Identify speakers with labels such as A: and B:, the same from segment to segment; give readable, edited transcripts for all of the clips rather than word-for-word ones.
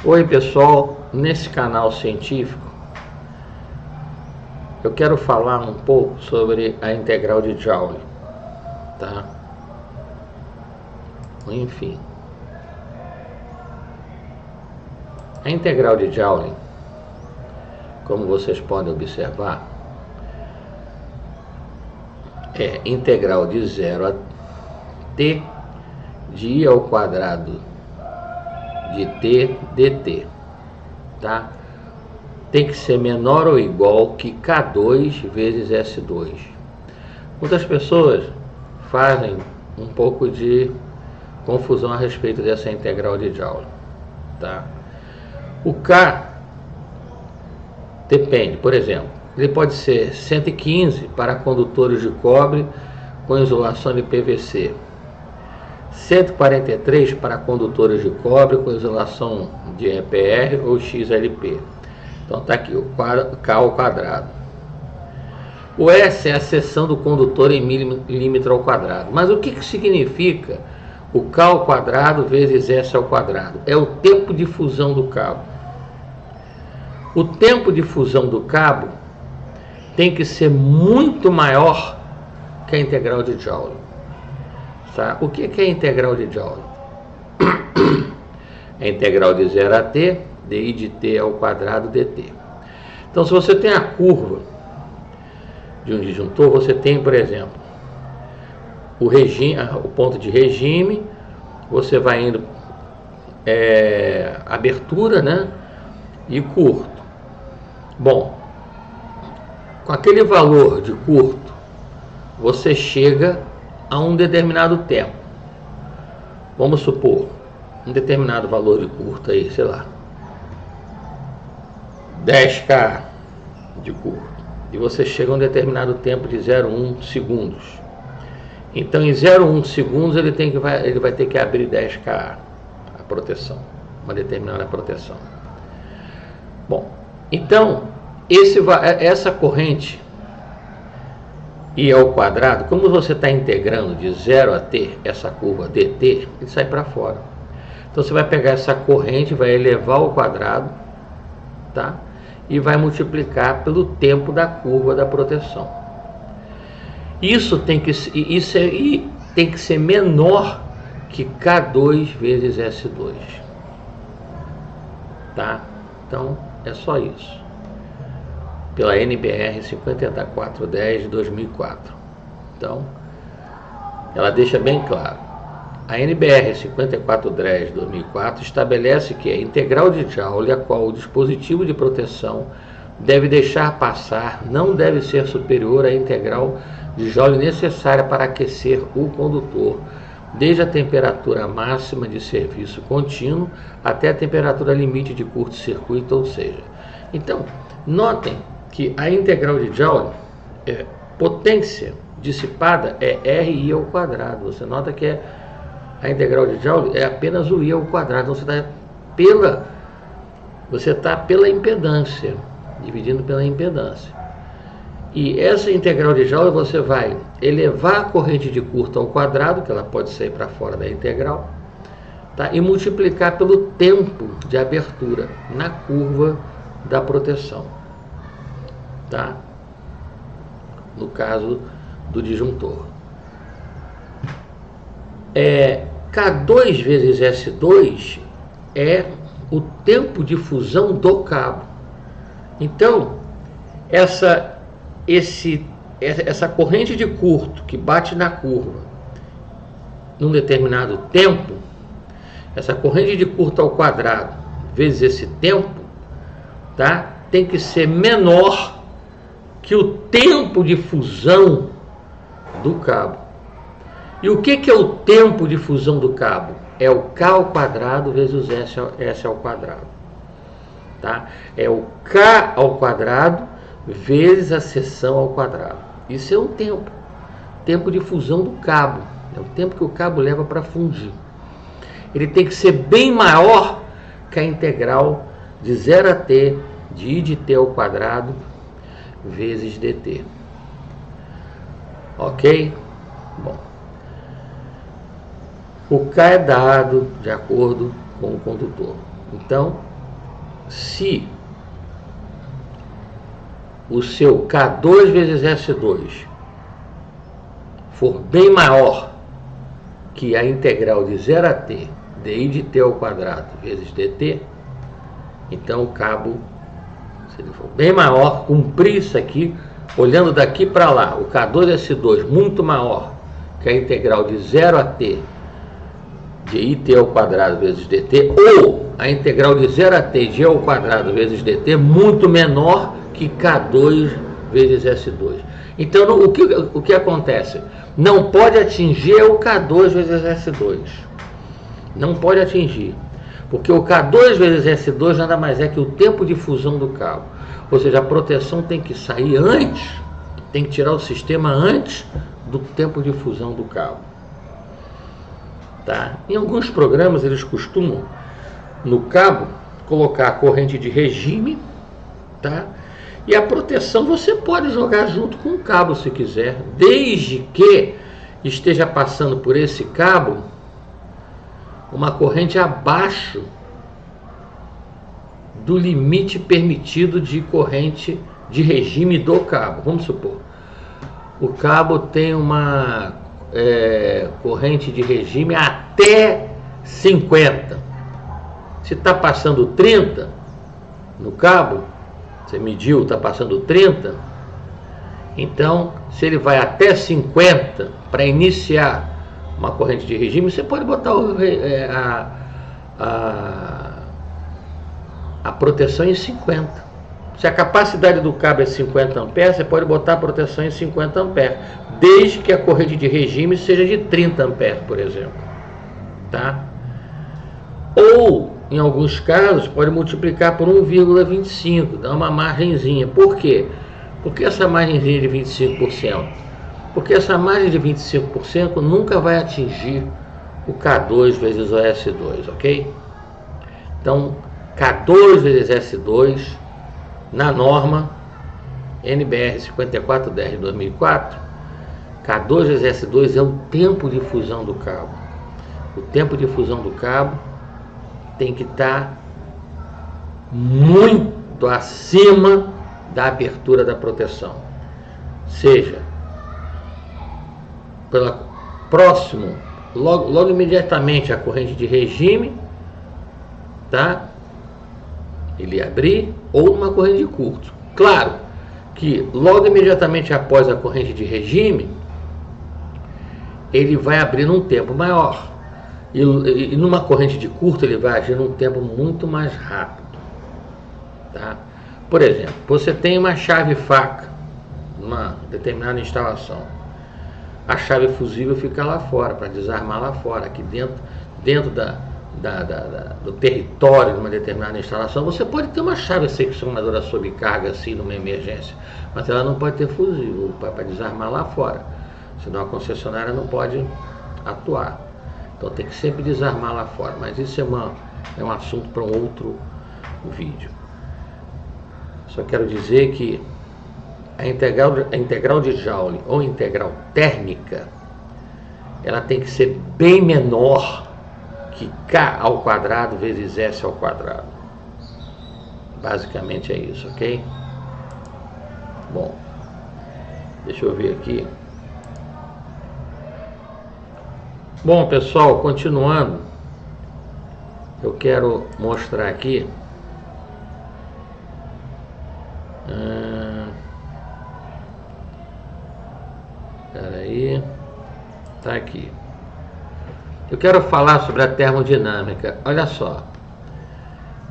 A: Oi pessoal, nesse canal científico eu quero falar um pouco sobre a integral de Joule, tá? Enfim, a integral de Joule, como vocês podem observar, é integral de 0 a t de i ao quadrado de t dt, tá? Tem que ser menor ou igual que K2 vezes S2. Muitas pessoas fazem um pouco de confusão a respeito dessa integral de Joule, tá? O K depende, por exemplo, ele pode ser 115 para condutores de cobre com isolação de PVC, 143 para condutores de cobre com isolação de EPR ou XLP. Então está aqui o K ao quadrado. O S é a seção do condutor em milímetro ao quadrado. Mas o que significa o K ao quadrado vezes S ao quadrado? É o tempo de fusão do cabo. O tempo de fusão do cabo tem que ser muito maior que a integral de Joule. Tá? O que é a integral de Joule? É a integral de 0 a t di de t ao quadrado dt. Então, se você tem a curva de um disjuntor, você tem, por exemplo, o ponto de regime, você vai indo abertura, né, e curto. Bom, com aquele valor de curto, você chega a um determinado tempo. Vamos supor um determinado valor de curto aí, sei lá, 10K de curto, e você chega a um determinado tempo de 0,1 segundos. Então, em 0,1 segundos, ele vai ter que abrir 10K, a proteção, uma determinada proteção. Bom, então, essa corrente I ao quadrado, como você está integrando de 0 a t, essa curva dt, ele sai para fora. Então, você vai pegar essa corrente, vai elevar ao quadrado, tá? E vai multiplicar pelo tempo da curva da proteção. Isso tem que ser menor que K2 vezes S2. Tá? Então, é só isso. Pela NBR 5410 de 2004. Então, ela deixa bem claro. A NBR 5410 de 2004 estabelece que a integral de Joule a qual o dispositivo de proteção deve deixar passar não deve ser superior à integral de Joule necessária para aquecer o condutor, desde a temperatura máxima de serviço contínuo até a temperatura limite de curto-circuito, ou seja. Então, notem que a integral de Joule, potência dissipada é RI ao quadrado. Você nota que a integral de Joule é apenas o I ao quadrado. Então você está pela impedância, dividindo pela impedância. E essa integral de Joule você vai elevar a corrente de curto ao quadrado, que ela pode sair para fora da integral, tá? E multiplicar pelo tempo de abertura na curva da proteção, tá? No caso do disjuntor. K2 vezes S2 é o tempo de fusão do cabo. Então, essa corrente de curto que bate na curva num determinado tempo, essa corrente de curto ao quadrado vezes esse tempo, tá? Tem que ser menor que o tempo de fusão do cabo. E o que é o tempo de fusão do cabo? É o K ao quadrado vezes S ao quadrado. Tá? É o K ao quadrado vezes a seção ao quadrado. Isso é o tempo de fusão do cabo. É o tempo que o cabo leva para fundir. Ele tem que ser bem maior que a integral de 0 a t de I de t ao quadrado vezes dt. Ok? Bom. O K é dado de acordo com o condutor. Então, se o seu K2 vezes S2 for bem maior que a integral de 0 a t di de t ao quadrado vezes dt, então o cabo, se ele for bem maior, cumprir isso aqui, olhando daqui para lá, o K2S2 muito maior que a integral de 0 a t de it ao quadrado vezes dt, ou a integral de 0 a t de ao quadrado vezes dt muito menor que K2 vezes S2. Então, o que acontece? Não pode atingir o K2 vezes S2. Não pode atingir. Porque o K2 vezes S2 nada mais é que o tempo de fusão do cabo. Ou seja, a proteção tem que sair antes, tem que tirar o sistema antes do tempo de fusão do cabo. Tá? Em alguns programas eles costumam, no cabo, colocar a corrente de regime, tá? E a proteção você pode jogar junto com o cabo se quiser, desde que esteja passando por esse cabo uma corrente abaixo do limite permitido de corrente de regime do cabo. Vamos supor, o cabo tem uma corrente de regime até 50. Se está passando 30 no cabo, você mediu, está passando 30, então se ele vai até 50 para iniciar uma corrente de regime, você pode botar a proteção em 50. Se a capacidade do cabo é 50 amperes, você pode botar a proteção em 50 amperes, desde que a corrente de regime seja de 30 amperes, por exemplo. Tá? Ou, em alguns casos, pode multiplicar por 1,25, dá uma margenzinha. Por quê? Porque essa margenzinha de 25%? Porque essa margem de 25% nunca vai atingir o K2 vezes o S2, ok? Então, K2 vezes S2, na norma NBR 5410 de 2004, K2 vezes S2 é o tempo de fusão do cabo. O tempo de fusão do cabo tem que estar muito acima da abertura da proteção. Seja, pela próximo, logo imediatamente a corrente de regime, tá? Ele abrir, ou numa corrente de curto. Claro que logo imediatamente após a corrente de regime, ele vai abrir num tempo maior. E numa corrente de curto ele vai agir num tempo muito mais rápido. Tá? Por exemplo, você tem uma chave faca numa determinada instalação. A chave fusível fica lá fora, para desarmar lá fora. Aqui dentro do território de uma determinada instalação, você pode ter uma chave seccionadora sob carga assim numa emergência, mas ela não pode ter fusível para desarmar lá fora, senão a concessionária não pode atuar. Então tem que sempre desarmar lá fora, mas isso é um assunto para um outro vídeo. Só quero dizer que a integral de Joule ou integral térmica, ela tem que ser bem menor que K ao quadrado vezes S ao quadrado. Basicamente é isso, ok? Bom, deixa eu ver aqui. Bom, pessoal, continuando, eu quero mostrar aqui tá aqui. Eu quero falar sobre a termodinâmica. Olha só,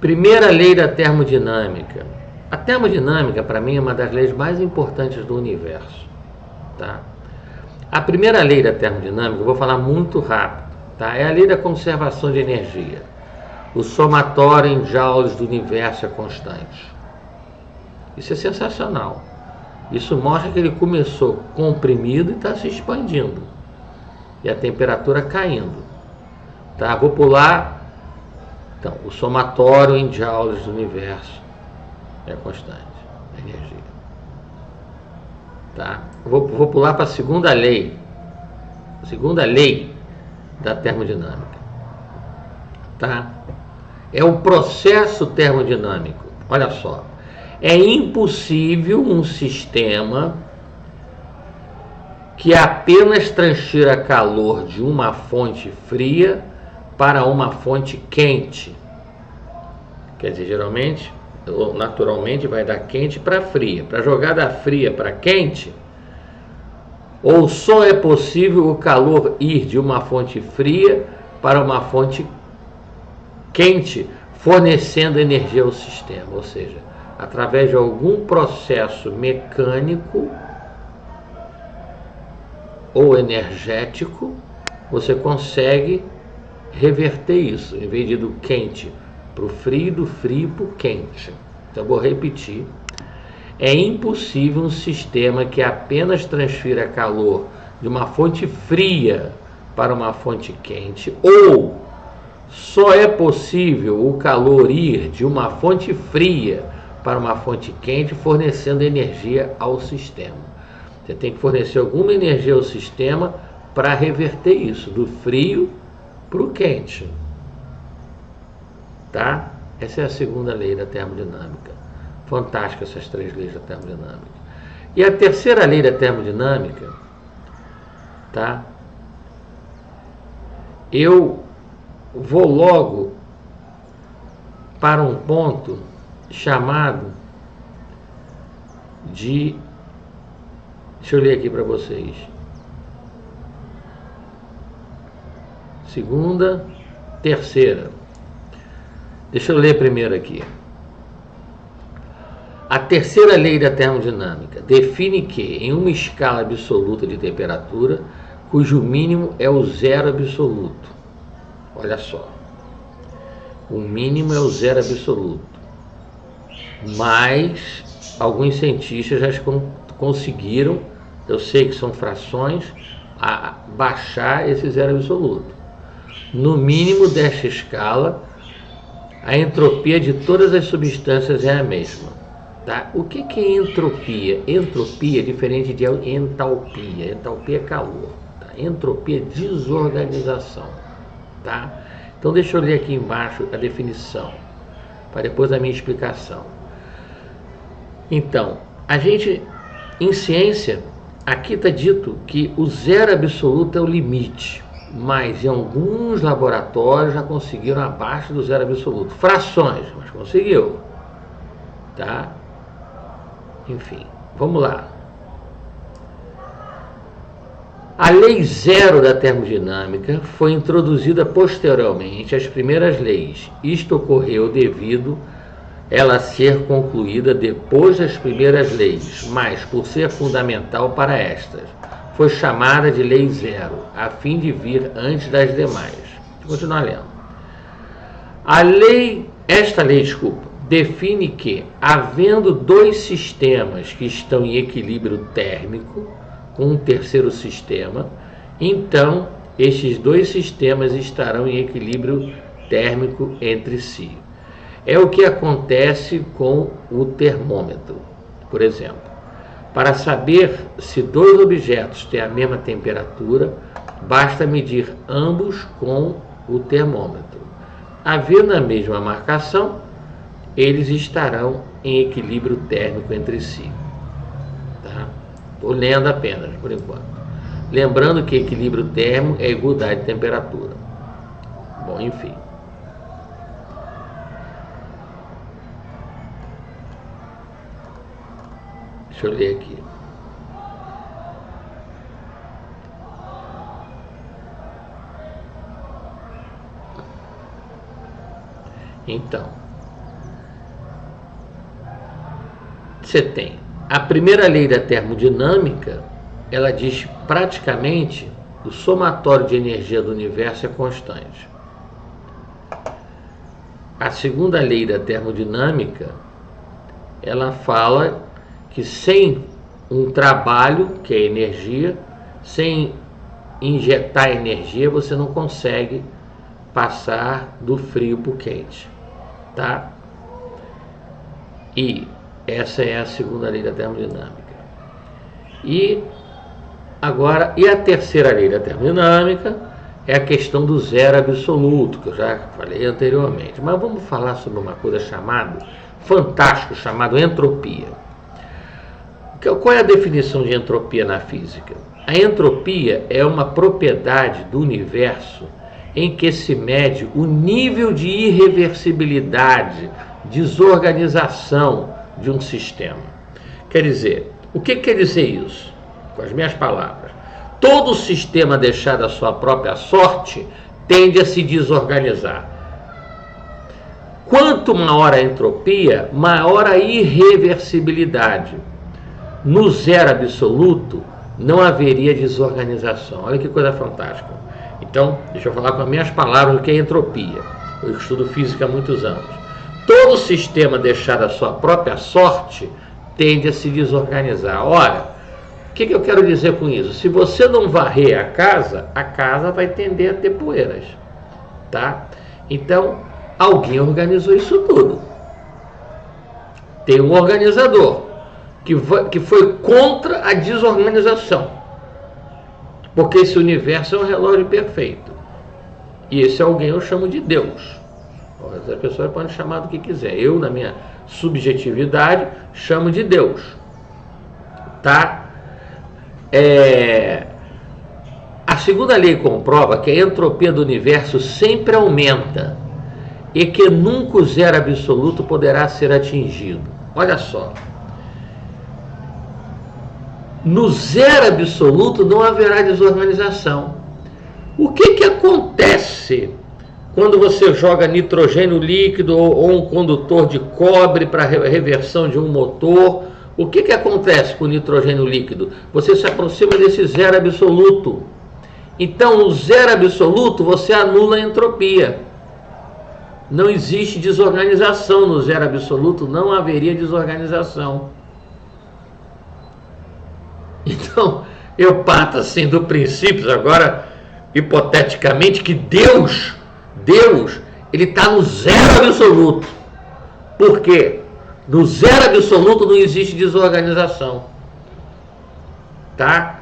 A: primeira lei da termodinâmica. A termodinâmica, para mim, é uma das leis mais importantes do universo, tá? A primeira lei da termodinâmica, eu vou falar muito rápido, tá? É a lei da conservação de energia. O somatório em joules do universo é constante. Isso é sensacional. Isso mostra que ele começou comprimido e está se expandindo. E a temperatura caindo. Tá? Vou pular. Então, o somatório em joules do universo é constante. Energia. Tá? Vou pular para a segunda lei. A segunda lei da termodinâmica. Tá? É o processo termodinâmico. Olha só, é impossível um sistema que apenas transfira calor de uma fonte fria para uma fonte quente. Quer dizer, geralmente, ou naturalmente, vai da quente para fria. Para jogar da fria para quente, ou só é possível o calor ir de uma fonte fria para uma fonte quente, fornecendo energia ao sistema, ou seja, através de algum processo mecânico ou energético, você consegue reverter isso, em vez de do quente para o frio, do frio para o quente. Então, vou repetir. É impossível um sistema que apenas transfira calor de uma fonte fria para uma fonte quente, ou só é possível o calor ir de uma fonte fria para uma fonte quente, fornecendo energia ao sistema. Você tem que fornecer alguma energia ao sistema para reverter isso, do frio para o quente. Tá? Essa é a segunda lei da termodinâmica. Fantástica essas três leis da termodinâmica. E a terceira lei da termodinâmica, tá? Eu vou logo para um ponto chamado de... Deixa eu ler aqui para vocês. Segunda, terceira. Deixa eu ler primeiro aqui. A terceira lei da termodinâmica define que, em uma escala absoluta de temperatura, cujo mínimo é o zero absoluto. Olha só. O mínimo é o zero absoluto. Mas alguns cientistas já conseguiram, eu sei que são frações, a baixar esse zero absoluto. No mínimo desta escala, a entropia de todas as substâncias é a mesma. Tá? O que é entropia? Entropia é diferente de entalpia. Entalpia é calor. Tá? Entropia é desorganização. Tá? Então deixa eu ler aqui embaixo a definição, para depois a minha explicação. Então, a gente, em ciência, aqui está dito que o zero absoluto é o limite, mas em alguns laboratórios já conseguiram abaixo do zero absoluto. Frações, mas conseguiu. Tá? Enfim, vamos lá. A lei zero da termodinâmica foi introduzida posteriormente às primeiras leis. Isto ocorreu devido ela ser concluída depois das primeiras leis, mas por ser fundamental para estas, foi chamada de lei zero, a fim de vir antes das demais. Vou continuar lendo. Esta lei, define que, havendo dois sistemas que estão em equilíbrio térmico com um terceiro sistema, então estes dois sistemas estarão em equilíbrio térmico entre si. É o que acontece com o termômetro, por exemplo. Para saber se dois objetos têm a mesma temperatura, basta medir ambos com o termômetro. Havendo a mesma marcação, eles estarão em equilíbrio térmico entre si. Tá? Estou lendo apenas, por enquanto. Lembrando que equilíbrio térmico é igualdade de temperatura. Bom, enfim. Deixa eu ler aqui. Então, você tem a primeira lei da termodinâmica, ela diz praticamente o somatório de energia do universo é constante. A segunda lei da termodinâmica, ela fala que sem um trabalho, que é energia, sem injetar energia, você não consegue passar do frio para o quente. Tá? E essa é a segunda lei da termodinâmica. E agora, a terceira lei da termodinâmica, é a questão do zero absoluto, que eu já falei anteriormente. Mas vamos falar sobre uma coisa chamada entropia. Qual é a definição de entropia na física? A entropia é uma propriedade do universo em que se mede o nível de irreversibilidade, desorganização de um sistema. Quer dizer, o que quer dizer isso? Com as minhas palavras, todo sistema deixado à sua própria sorte tende a se desorganizar. Quanto maior a entropia, maior a irreversibilidade. No zero absoluto, não haveria desorganização. Olha que coisa fantástica. Então, deixa eu falar com as minhas palavras o que é entropia. Eu estudo física há muitos anos. Todo sistema deixado à sua própria sorte tende a se desorganizar. Ora, o que eu quero dizer com isso? Se você não varrer a casa vai tender a ter poeiras, tá? Então, alguém organizou isso tudo. Tem um organizador que foi contra a desorganização, porque esse universo é um relógio perfeito. E esse alguém eu chamo de Deus. As pessoas podem chamar do que quiser. Eu, na minha subjetividade, chamo de Deus, tá? A segunda lei comprova que a entropia do universo sempre aumenta e que nunca o zero absoluto poderá ser atingido. Olha só, no zero absoluto não haverá desorganização. O que acontece quando você joga nitrogênio líquido ou um condutor de cobre para reversão de um motor? O que acontece com o nitrogênio líquido? Você se aproxima desse zero absoluto. Então, no zero absoluto, você anula a entropia. Não existe desorganização no zero absoluto, não haveria desorganização. Então, eu parto assim do princípio, agora, hipoteticamente, que Deus, ele está no zero absoluto. Por quê? No zero absoluto não existe desorganização, tá?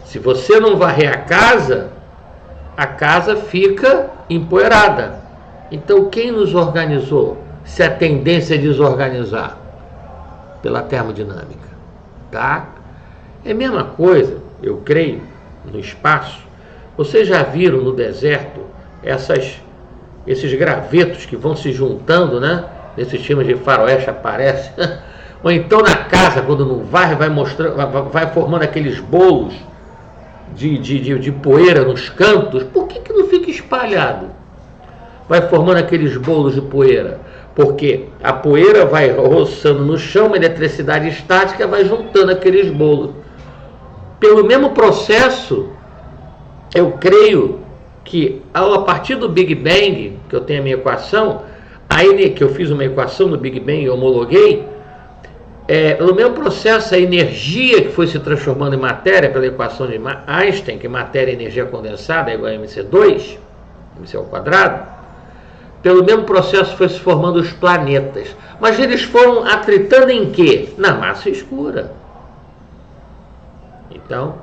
A: Se você não varrer a casa fica empoeirada. Então quem nos organizou se a tendência é desorganizar? Pela termodinâmica, tá? É a mesma coisa, eu creio, no espaço. Vocês já viram no deserto esses gravetos que vão se juntando, né? Nesses filmes de faroeste aparece, ou então na casa, quando não vai formando aqueles bolos de poeira nos cantos. Por que não fica espalhado? Vai formando aqueles bolos de poeira, porque a poeira vai roçando no chão, uma eletricidade estática vai juntando aqueles bolos. Pelo mesmo processo, eu creio que a partir do Big Bang, que eu tenho a minha equação, que eu fiz uma equação do Big Bang e homologuei, no mesmo processo, a energia que foi se transformando em matéria pela equação de Einstein, que matéria e energia condensada é igual a mc2, mc ao quadrado, pelo mesmo processo foi se formando os planetas. Mas eles foram atritando em quê? Na massa escura. Então,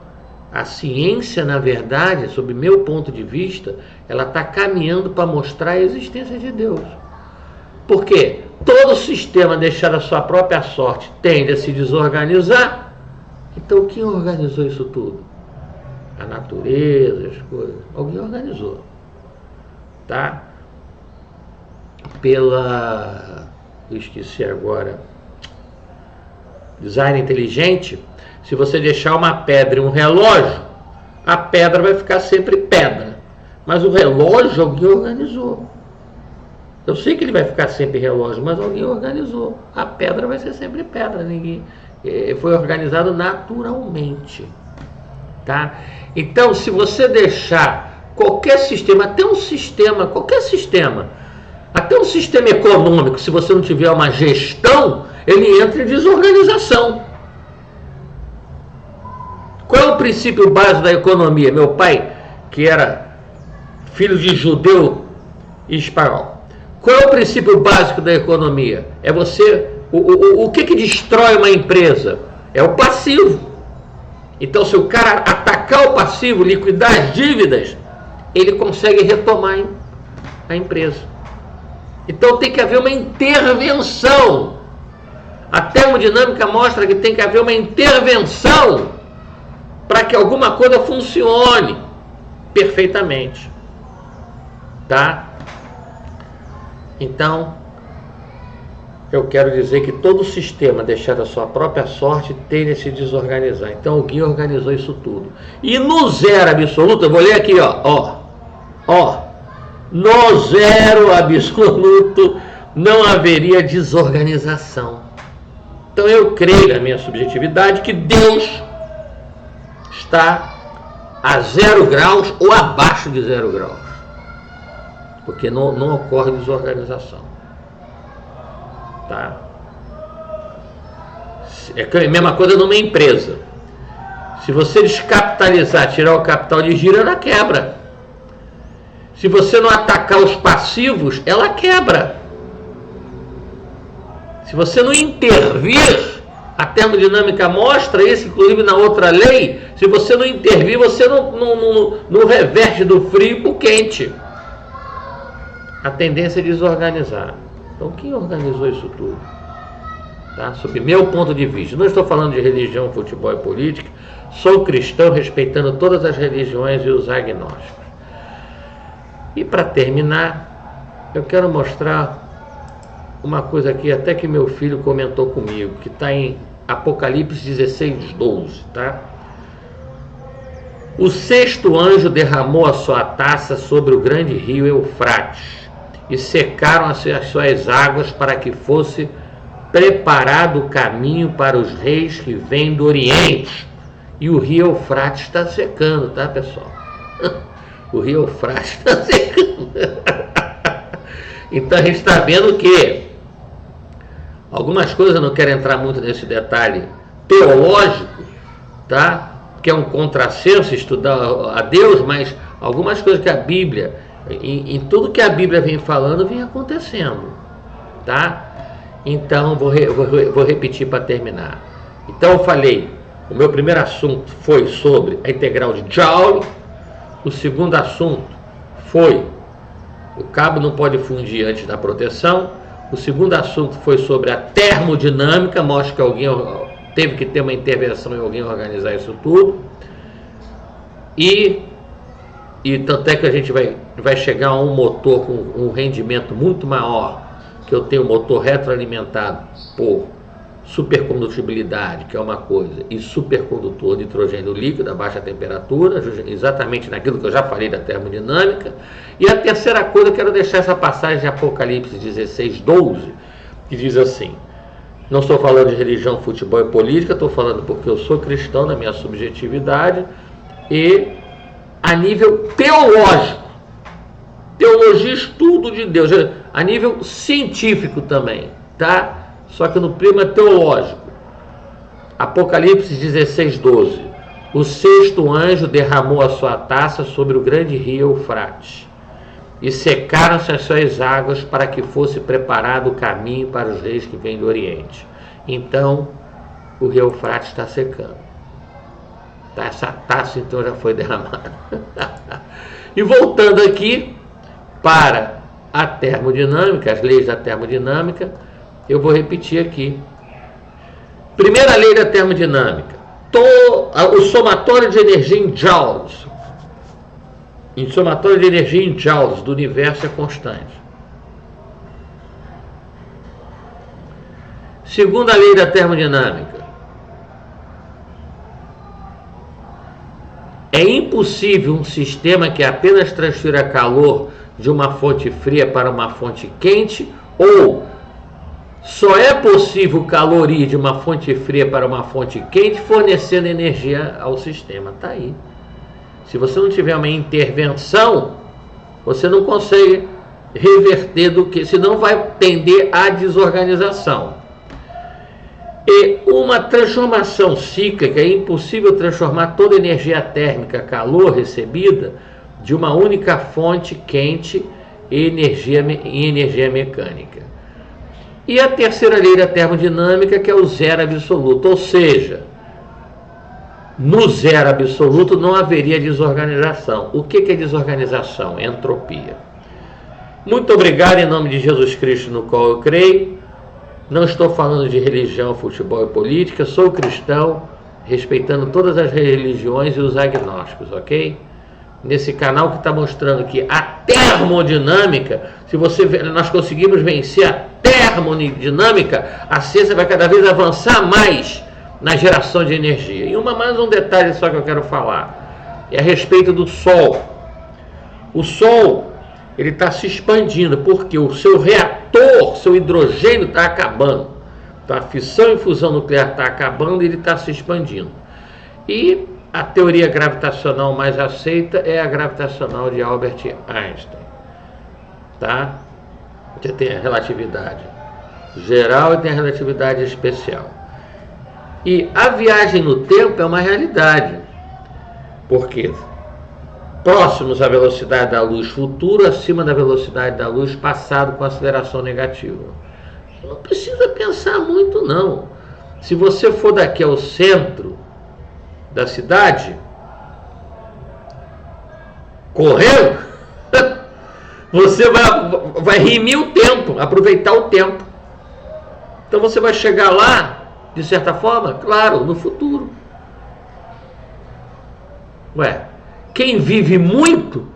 A: a ciência, na verdade, sob meu ponto de vista, ela está caminhando para mostrar a existência de Deus. Porque todo sistema deixado à sua própria sorte tende a se desorganizar. Então quem organizou isso tudo? A natureza, as coisas. Alguém organizou. Tá? Eu esqueci agora. Design inteligente. Se você deixar uma pedra e um relógio, a pedra vai ficar sempre pedra. Mas o relógio alguém organizou. Eu sei que ele vai ficar sempre relógio, mas alguém organizou. A pedra vai ser sempre pedra. Ninguém foi organizado naturalmente, tá? Então, se você deixar qualquer sistema, qualquer sistema, até um sistema econômico, se você não tiver uma gestão, ele entra em desorganização. Qual é o princípio básico da economia? Meu pai, que era filho de judeu e espanhol. Qual é o princípio básico da economia? É o que destrói uma empresa? É o passivo. Então, se o cara atacar o passivo, liquidar as dívidas, ele consegue retomar a empresa. Então tem que haver uma intervenção. A termodinâmica mostra que tem que haver uma intervenção para que alguma coisa funcione perfeitamente. Tá? Então, eu quero dizer que todo o sistema deixado à sua própria sorte tende a se desorganizar. Então alguém organizou isso tudo. E no zero absoluto, eu vou ler aqui, ó. No zero absoluto não haveria desorganização. Então eu creio na minha subjetividade que Deus está a 0 graus ou abaixo de 0 graus. Porque não ocorre desorganização. Tá? É a mesma coisa numa empresa. Se você descapitalizar, tirar o capital de giro, ela quebra. Se você não atacar os passivos, ela quebra. Se você não intervir, a termodinâmica mostra isso, inclusive na outra lei, se você não intervir, você não reverte do frio para o quente. A tendência é desorganizar. Então, quem organizou isso tudo? Tá? Sob meu ponto de vista, não estou falando de religião, futebol e política, sou cristão respeitando todas as religiões e os agnósticos. E para terminar, eu quero mostrar uma coisa aqui, até que meu filho comentou comigo, que está em Apocalipse 16:12, tá? O sexto anjo derramou a sua taça sobre o grande rio Eufrates, e secaram as suas águas para que fosse preparado o caminho para os reis que vêm do Oriente. E o rio Eufrates está secando, tá, pessoal? O rio Eufrates está secando. Então a gente está vendo que algumas coisas, eu não quero entrar muito nesse detalhe teológico, tá? Que é um contrassenso estudar a Deus, mas algumas coisas que a Bíblia, em tudo que a Bíblia vem falando, vem acontecendo, tá? Então, vou repetir para terminar. Então, eu falei, o meu primeiro assunto foi sobre a integral de Joule, o segundo assunto foi o cabo não pode fundir antes da proteção, o segundo assunto foi sobre a termodinâmica, mostra que alguém teve que ter uma intervenção em alguém organizar isso tudo, e tanto é que a gente vai chegar a um motor com um rendimento muito maior, que eu tenho um motor retroalimentado por supercondutibilidade, que é uma coisa, e supercondutor de hidrogênio líquido a baixa temperatura, exatamente naquilo que eu já falei da termodinâmica. E a terceira coisa, eu quero deixar essa passagem de Apocalipse 16:12, que diz assim, não estou falando de religião, futebol e política, estou falando porque eu sou cristão na minha subjetividade, e a nível teológico, teologia, estudo de Deus, a nível científico também, tá? Só que no prima teológico. Apocalipse 16:12. O sexto anjo derramou a sua taça sobre o grande rio Eufrates, e secaram-se as suas águas para que fosse preparado o caminho para os reis que vêm do Oriente. Então, o rio Eufrates está secando. Essa taça então já foi derramada. E voltando aqui para a termodinâmica, as leis da termodinâmica, eu vou repetir aqui. Primeira lei da termodinâmica, o somatório de energia em joules. O somatório de energia em joules do universo é constante. Segunda lei da termodinâmica, é impossível um sistema que apenas transfira calor de uma fonte fria para uma fonte quente, ou só é possível o calor ir de uma fonte fria para uma fonte quente fornecendo energia ao sistema. Está aí. Se você não tiver uma intervenção, você não consegue reverter do que, senão vai tender à desorganização. E uma transformação cíclica, é impossível transformar toda a energia térmica, calor recebida, de uma única fonte quente em energia mecânica. E a terceira lei da termodinâmica, que é o zero absoluto, ou seja, no zero absoluto não haveria desorganização. O que é desorganização? É entropia. Muito obrigado em nome de Jesus Cristo, no qual eu creio. Não estou falando de religião, futebol e política. Sou cristão, respeitando todas as religiões e os agnósticos, ok? Nesse canal que está mostrando que a termodinâmica, se nós conseguimos vencer a termodinâmica, a ciência vai cada vez avançar mais na geração de energia. E mais um detalhe só que eu quero falar, é a respeito do Sol. O Sol, ele está se expandindo, porque o seu reator, seu hidrogênio está acabando. Então a fissão e fusão nuclear está acabando e ele está se expandindo. E a teoria gravitacional mais aceita é a gravitacional de Albert Einstein. Tá? Você tem a relatividade geral e tem a relatividade especial. E a viagem no tempo é uma realidade, porque próximos à velocidade da luz, futuro acima da velocidade da luz, passado com aceleração negativa. Não precisa pensar muito, não. Se você for daqui ao centro da cidade, correndo, você vai remir o tempo, aproveitar o tempo. Então você vai chegar lá, de certa forma, claro, no futuro. Ué, quem vive muito,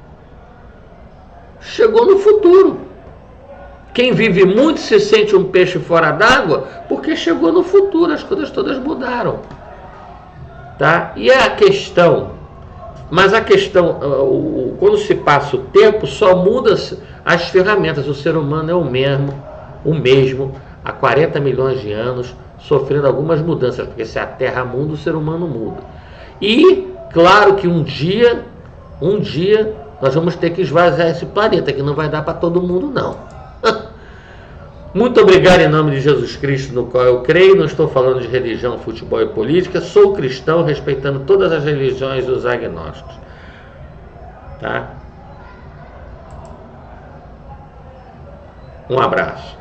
A: chegou no futuro. Quem vive muito se sente um peixe fora d'água, porque chegou no futuro, as coisas todas mudaram. Tá? E a questão, mas a questão, quando se passa o tempo, só muda as ferramentas. O ser humano é o mesmo há 40 milhões de anos, sofrendo algumas mudanças, porque se a Terra muda, o ser humano muda. E, claro que um dia, nós vamos ter que esvaziar esse planeta, que não vai dar para todo mundo, não. Muito obrigado em nome de Jesus Cristo, no qual eu creio. Não estou falando de religião, futebol e política. Sou cristão, respeitando todas as religiões e os agnósticos. Tá? Um abraço.